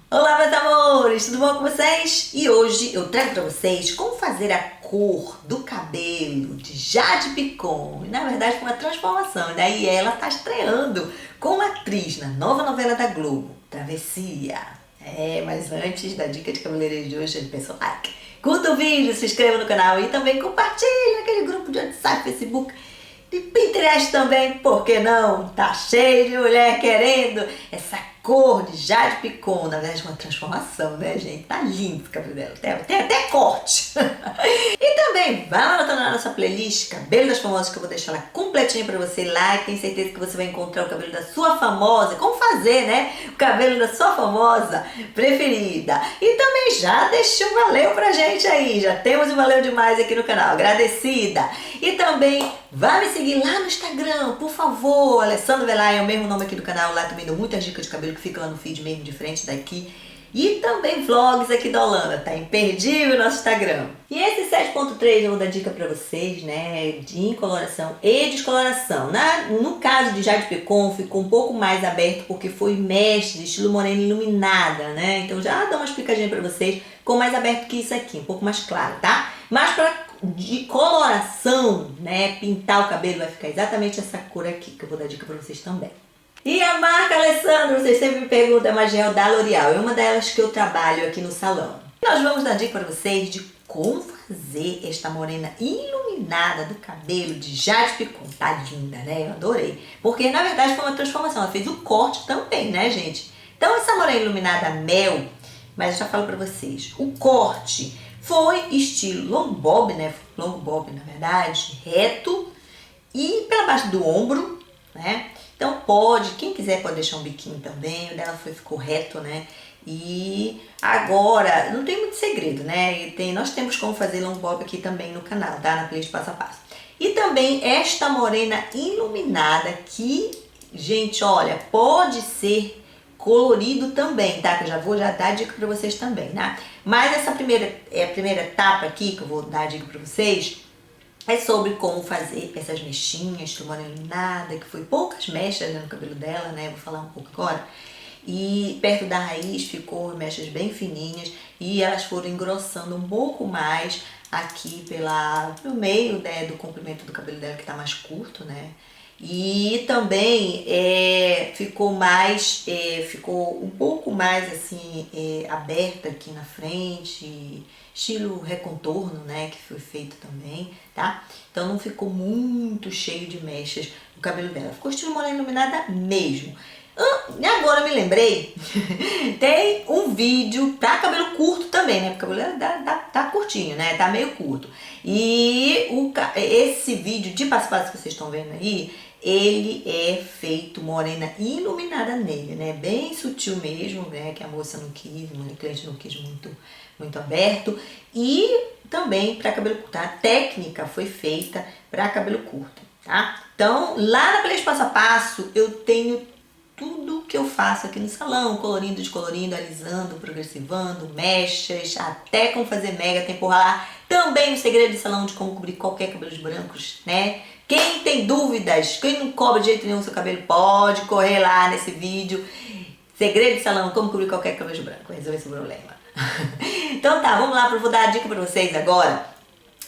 Olá, meus amores, tudo bom com vocês? E hoje eu trago pra vocês como fazer a cor do cabelo de Jade Picon. E na verdade foi uma transformação, né? E ela tá estreando como atriz na nova novela da Globo, Travessia. Mas antes da dica de cabeleireiro de hoje, ele pensa like, curta o vídeo, se inscreva no canal e também compartilhe naquele grupo de WhatsApp, Facebook, de Pinterest também, por que não? Tá cheio de mulher querendo essa cor de Jade Picon. Na verdade, uma transformação, né, gente? Tá lindo o cabelo dela. Tem até corte. E também, vai lá na nossa playlist Cabelo das Famosas, que eu vou deixar lá completinha pra você lá. E tenho certeza que você vai encontrar o cabelo da sua famosa. Como fazer, né? O cabelo da sua famosa preferida. E também já deixa um valeu pra gente aí. Já temos um valeu demais aqui no canal. Agradecida. E também vai me seguir lá no Instagram, por favor. Alessandra Velay é o mesmo nome aqui do canal. Lá também dou muitas dicas de cabelo que fica lá no feed mesmo, de frente daqui. E também vlogs aqui da Holanda, tá imperdível o nosso Instagram. E esse 7.3 eu vou dar dica pra vocês, né, de incoloração e descoloração. No caso de Jade Picon ficou um pouco mais aberto porque foi mesh de estilo morena iluminada, né? Então já dá uma explicadinha pra vocês, ficou mais aberto que isso aqui, um pouco mais claro, tá? Mas de coloração, né, pintar o cabelo vai ficar exatamente essa cor aqui, que eu vou dar dica pra vocês também. E a marca, Alessandra, vocês sempre me perguntam, é uma gel da L'Oréal, é uma delas que eu trabalho aqui no salão. Nós vamos dar dica para vocês de como fazer esta morena iluminada do cabelo de Jade Picon. Tá linda, né? Eu adorei. Porque, na verdade, foi uma transformação. Ela fez o corte também, né, gente? Então, essa morena iluminada mel, mas eu já falo para vocês, o corte foi estilo long bob, né? Long bob, na verdade, reto e pela base do ombro, né? Então quem quiser pode deixar um biquinho também, o dela ficou reto, né? E agora, não tem muito segredo, né? Nós temos como fazer long bob aqui também no canal, tá? Na playlist passo a passo. E também esta morena iluminada que, gente, olha, pode ser colorido também, tá? Que eu já vou dar dica pra vocês também, né? Mas essa primeira etapa aqui que eu vou dar dica pra vocês é sobre como fazer essas mechinhas, tomando iluminada, que foi poucas mechas no cabelo dela, né? Vou falar um pouco agora. E perto da raiz ficou mechas bem fininhas e elas foram engrossando um pouco mais aqui no meio, né, do comprimento do cabelo dela, que tá mais curto, né? E também ficou um pouco mais assim, aberta aqui na frente, estilo recontorno, né, que foi feito também, tá? Então não ficou muito cheio de mechas no cabelo dela, ficou estilo morena iluminada mesmo. E agora eu me lembrei, tem um vídeo pra cabelo curto também, né? Porque o cabelo tá curtinho, né? Tá meio curto. E esse vídeo de passo a passo que vocês estão vendo aí, ele é feito morena iluminada nele, né? Bem sutil mesmo, né? Que a moça não quis, o cliente não quis muito aberto. E também para cabelo curto. A técnica foi feita para cabelo curto, tá? Então, lá na playlist passo a passo, eu tenho tudo que eu faço aqui no salão, colorindo, descolorindo, alisando, progressivando, mechas, até como fazer mega temporal. Também o segredo de salão de como cobrir qualquer cabelos brancos, né? Quem tem dúvidas, quem não cobre de jeito nenhum o seu cabelo, pode correr lá nesse vídeo. Segredo de salão, como cobrir qualquer cabelo branco, resolver esse problema. Então tá, vamos lá, eu vou dar a dica pra vocês agora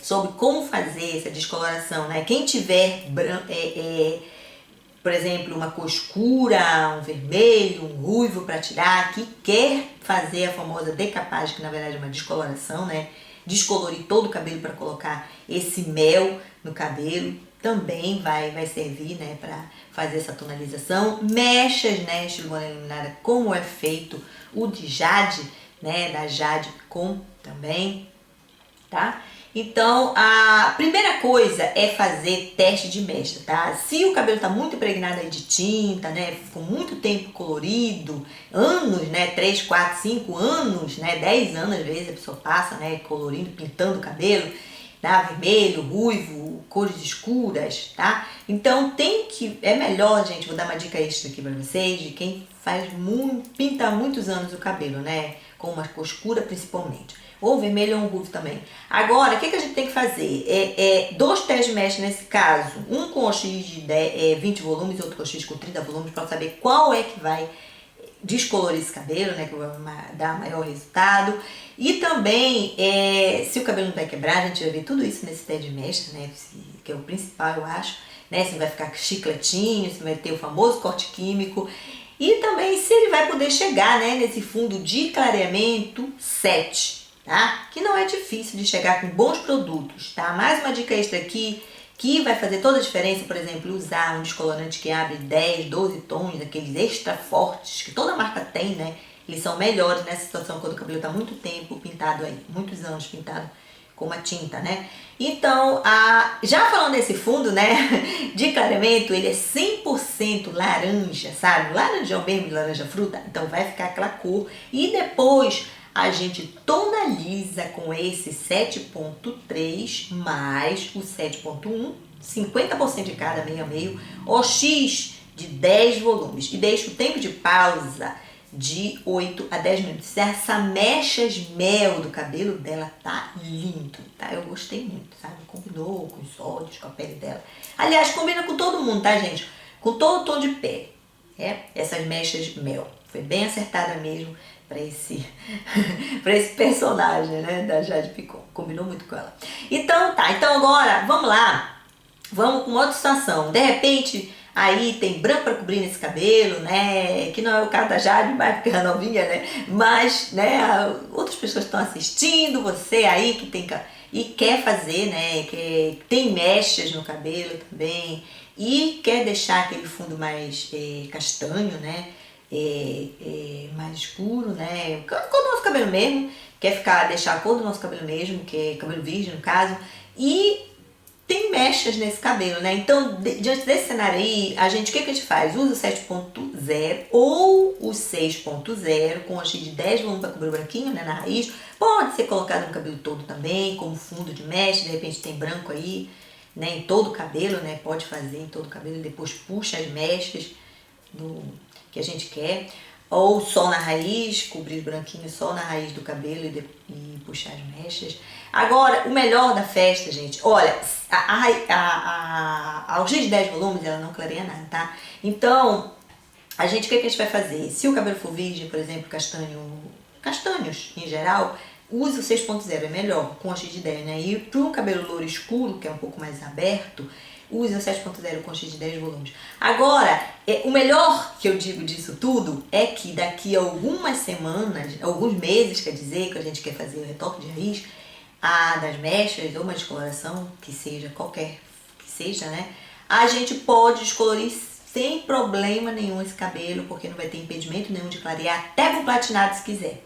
sobre como fazer essa descoloração, né? Quem tiver por exemplo, uma cor escura, um vermelho, um ruivo para tirar, que quer fazer a famosa decapagem, que na verdade é uma descoloração, né? Descolorir todo o cabelo para colocar esse mel no cabelo, também vai servir, né, para fazer essa tonalização. Mechas, né, estilo morena iluminada, como é feito o de Jade, né, da Jade Picon também, tá? Então, a primeira coisa é fazer teste de mecha, tá? Se o cabelo tá muito impregnado aí de tinta, né? Ficou muito tempo colorido, anos, né? 3, 4, 5 anos, né? 10 anos às vezes a pessoa passa, né? Colorindo, pintando o cabelo, tá? Vermelho, ruivo, cores escuras, tá? Então é melhor, gente, vou dar uma dica extra aqui pra vocês, de quem pinta há muitos anos o cabelo, né? Com uma cor escura principalmente. Ou vermelho ou um ruivo também. Agora, o que a gente tem que fazer? Dois testes de mecha nesse caso. Um com OX de 20 volumes e outro com OX com 30 volumes, para saber qual é que vai descolorir esse cabelo, né, que vai dar maior resultado. E também, se o cabelo não vai quebrar, a gente vai ver tudo isso nesse pé de mecha, né, que é o principal, eu acho, né, se não vai ficar chicletinho, se vai ter o famoso corte químico. E também se ele vai poder chegar, né, nesse fundo de clareamento 7, tá? Que não é difícil de chegar com bons produtos, tá? Mais uma dica extra aqui, que vai fazer toda a diferença, por exemplo, usar um descolorante que abre 10, 12 tons, daqueles extra fortes, que toda marca tem, né? Eles são melhores nessa situação quando o cabelo está muito tempo pintado aí, muitos anos pintado com uma tinta, né? Então, já falando desse fundo, né, de clareamento, ele é 100% laranja, sabe? Laranjão mesmo, de laranja fruta, então vai ficar aquela cor. E depois a gente tonaliza com esse 7.3 mais o 7.1, 50% de cada, meio a meio, OX de 10 volumes. E deixa o tempo de pausa de 8 a 10 minutos. Essa mechas mel do cabelo dela tá lindo, tá? Eu gostei muito, sabe? Combinou com os olhos, com a pele dela. Aliás, combina com todo mundo, tá, gente? Com todo o tom de pele. Essas mechas mel. Foi bem acertada mesmo para esse, pra esse personagem, né? Da Jade Picon. Combinou muito com ela. Então, tá. Então agora, vamos lá. Vamos com outra situação. De repente, aí tem branco para cobrir nesse cabelo, né? Que não é o caso da Jade, mas porque é novinha, né? Mas, né? Outras pessoas estão assistindo, você aí que tem e quer fazer, né? Que tem mechas no cabelo também e quer deixar aquele fundo mais castanho, né? Mais escuro, né? Cor do nosso cabelo mesmo, quer deixar a cor do nosso cabelo mesmo, que é cabelo virgem no caso, e tem mechas nesse cabelo, né? Então, diante desse cenário aí, o que a gente faz? Usa o 7.0 ou o 6.0 com OX de 10 volumes para cobrir o branquinho, né, na raiz. Pode ser colocado no cabelo todo também, como fundo de mecha, de repente tem branco aí, né, em todo o cabelo, né? Pode fazer em todo o cabelo e depois puxa as mechas que a gente quer. Ou só na raiz, cobrir branquinho só na raiz do cabelo e puxar as mechas. Agora, o melhor da festa, gente, olha, a OX de 10 volumes, ela não clareia nada, tá? Então, o que a gente vai fazer? Se o cabelo for virgem, por exemplo, castanhos em geral, use o 6.0, é melhor, com OX de 10, né? E para o cabelo louro escuro, que é um pouco mais aberto, use o 7.0 com OX de 10 volumes. Agora, o melhor que eu digo disso tudo é que daqui a algumas semanas, alguns meses, quer dizer, que a gente quer fazer o retoque de raiz, das mechas ou uma descoloração, que seja, qualquer que seja, né? A gente pode descolorir sem problema nenhum esse cabelo, porque não vai ter impedimento nenhum de clarear, até com platinado se quiser.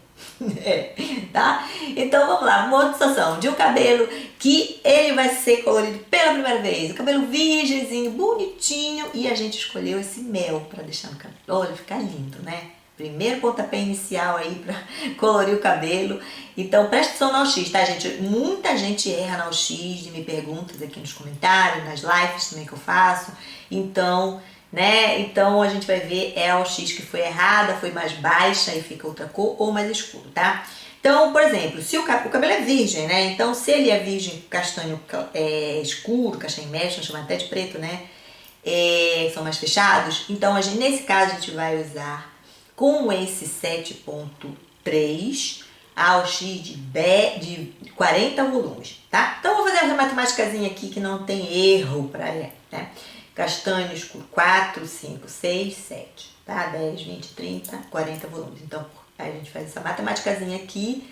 Tá? Então vamos lá, uma outra situação de um cabelo que ele vai ser colorido pela primeira vez, o cabelo virgemzinho, bonitinho, e a gente escolheu esse mel para deixar no cabelo. Olha, fica lindo, né? Primeiro pontapé inicial aí para colorir o cabelo. Então presta atenção na OX, tá, gente? Muita gente erra na OX, me perguntas aqui nos comentários, nas lives também que eu faço. Então, né? Então a gente vai ver a OX que foi errada, foi mais baixa e fica outra cor, ou mais escuro, tá? Então, por exemplo, se o cabelo é virgem, né? Então, se ele é virgem castanho escuro, castanho mecha, chama até de preto, né? São mais fechados. Então, nesse caso, a gente vai usar com esse 7.3 a OX de 40 volumes, tá? Então, vou fazer uma matemáticazinha aqui que não tem erro para ela, né? Castanho escuro, 4, 5, 6, 7, tá? 10, 20, 30, 40 volumes. Então, a gente faz essa matemáticazinha aqui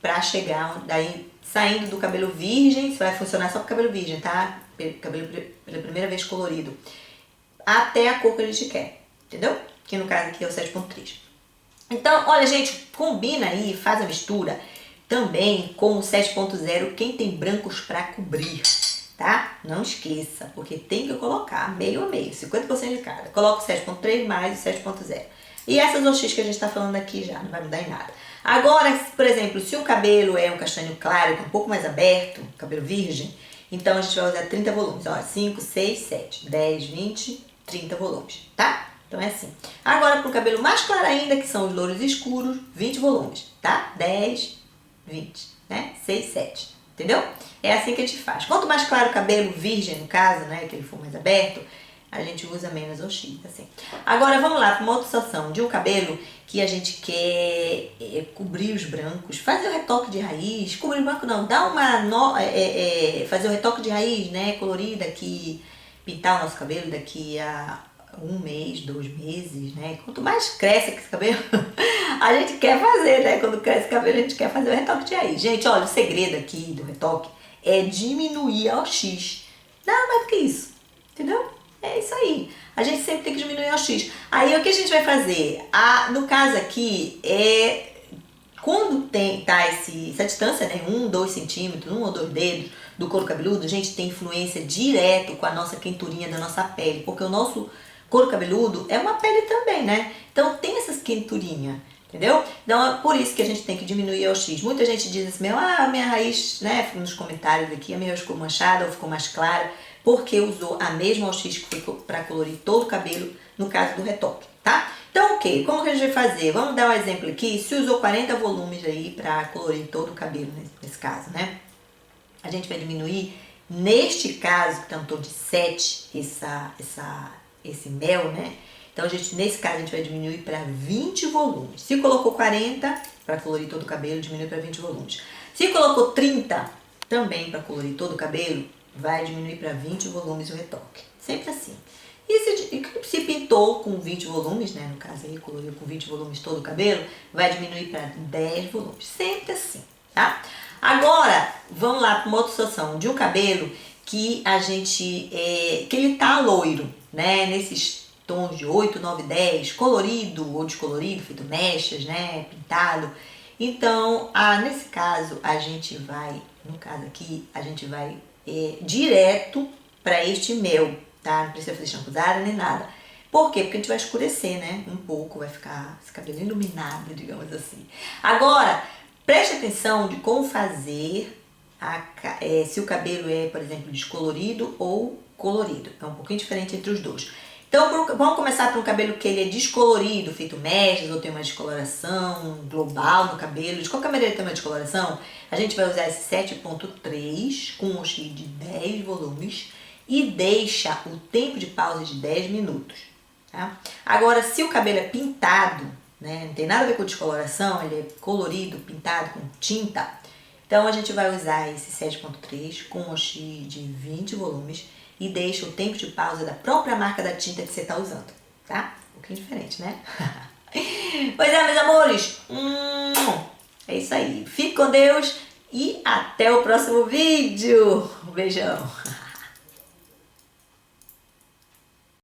pra chegar, daí, saindo do cabelo virgem, isso vai funcionar só pro cabelo virgem, tá? Cabelo pela primeira vez colorido, até a cor que a gente quer, entendeu? Que no caso aqui é o 7.3. Então, olha, gente, combina aí, faz a mistura também com o 7.0, quem tem brancos pra cobrir. Tá? Não esqueça, porque tem que colocar meio a meio, 50% de cada. Coloca o 7.3 mais o 7.0. E essas OX que a gente está falando aqui já, não vai mudar em nada. Agora, por exemplo, se o cabelo é um castanho claro, que é um pouco mais aberto, cabelo virgem, então a gente vai usar 30 volumes. Ó, 5, 6, 7, 10, 20, 30 volumes, tá? Então é assim. Agora, para o cabelo mais claro ainda, que são os louros escuros, 20 volumes, tá? 10, 20, né? 6, 7. Entendeu? É assim que a gente faz. Quanto mais claro o cabelo virgem, no caso, né, que ele for mais aberto, a gente usa menos OX, assim. Agora vamos lá para uma outra situação de um cabelo que a gente quer cobrir os brancos, fazer o retoque de raiz, cobrir o branco não, dar uma fazer o retoque de raiz, né, colorida, que pintar o nosso cabelo daqui a 1 mês, 2 meses, né? Quanto mais cresce esse cabelo, a gente quer fazer, né? Quando cresce o cabelo, a gente quer fazer o retoque de raiz. Gente, olha, o segredo aqui do retoque é diminuir a OX. Nada mais do que isso, entendeu? É isso aí. A gente sempre tem que diminuir a OX. Aí o que a gente vai fazer? No caso aqui, quando tá essa distância, né? 2 centímetros, 1 ou 2 dedos do couro cabeludo, a gente tem influência direto com a nossa quenturinha da nossa pele, porque o nosso couro cabeludo é uma pele também, né? Então tem essas quenturinhas, entendeu? Então é por isso que a gente tem que diminuir a OX. Muita gente diz assim, a minha raiz, né? Nos comentários aqui, a minha raiz ficou manchada ou ficou mais clara, porque usou a mesma OX que foi para colorir todo o cabelo, no caso do retoque, tá? Então, ok, como que a gente vai fazer? Vamos dar um exemplo aqui. Se usou 40 volumes aí para colorir todo o cabelo, nesse caso, né? A gente vai diminuir, neste caso, que tem um tom de 7, esse mel, né? Então, nesse caso, a gente vai diminuir para 20 volumes. Se colocou 40 para colorir todo o cabelo, diminui para 20 volumes. Se colocou 30 também para colorir todo o cabelo, vai diminuir para 20 volumes o retoque. Sempre assim. E se pintou com 20 volumes, né? No caso aí, coloriu com 20 volumes todo o cabelo, vai diminuir para 10 volumes. Sempre assim, tá? Agora, vamos lá para uma outra situação de um cabelo que que ele tá loiro, né? Nesses tons de 8, 9, 10, colorido ou descolorido, feito mechas, né? Pintado. Então, nesse caso, no caso aqui, a gente vai direto para este mel, tá? Não precisa fazer shampuzada nem nada. Por quê? Porque a gente vai escurecer, né? Um pouco, vai ficar esse cabelo iluminado, digamos assim. Agora, preste atenção de como fazer se o cabelo é, por exemplo, descolorido ou colorido. É um pouquinho diferente entre os dois. Então, vamos começar por um cabelo que ele é descolorido, feito mechas, ou tem uma descoloração global no cabelo. De qualquer maneira, tem uma descoloração. A gente vai usar esse 7.3 com um OX de 10 volumes e deixa o tempo de pausa de 10 minutos. Tá? Agora, se o cabelo é pintado, né, não tem nada a ver com descoloração, ele é colorido, pintado com tinta, então a gente vai usar esse 7.3 com um OX de 20 volumes e deixa o tempo de pausa da própria marca da tinta que você está usando, tá? Um pouquinho diferente, né? Pois é, meus amores, é isso aí. Fique com Deus e até o próximo vídeo. Um beijão.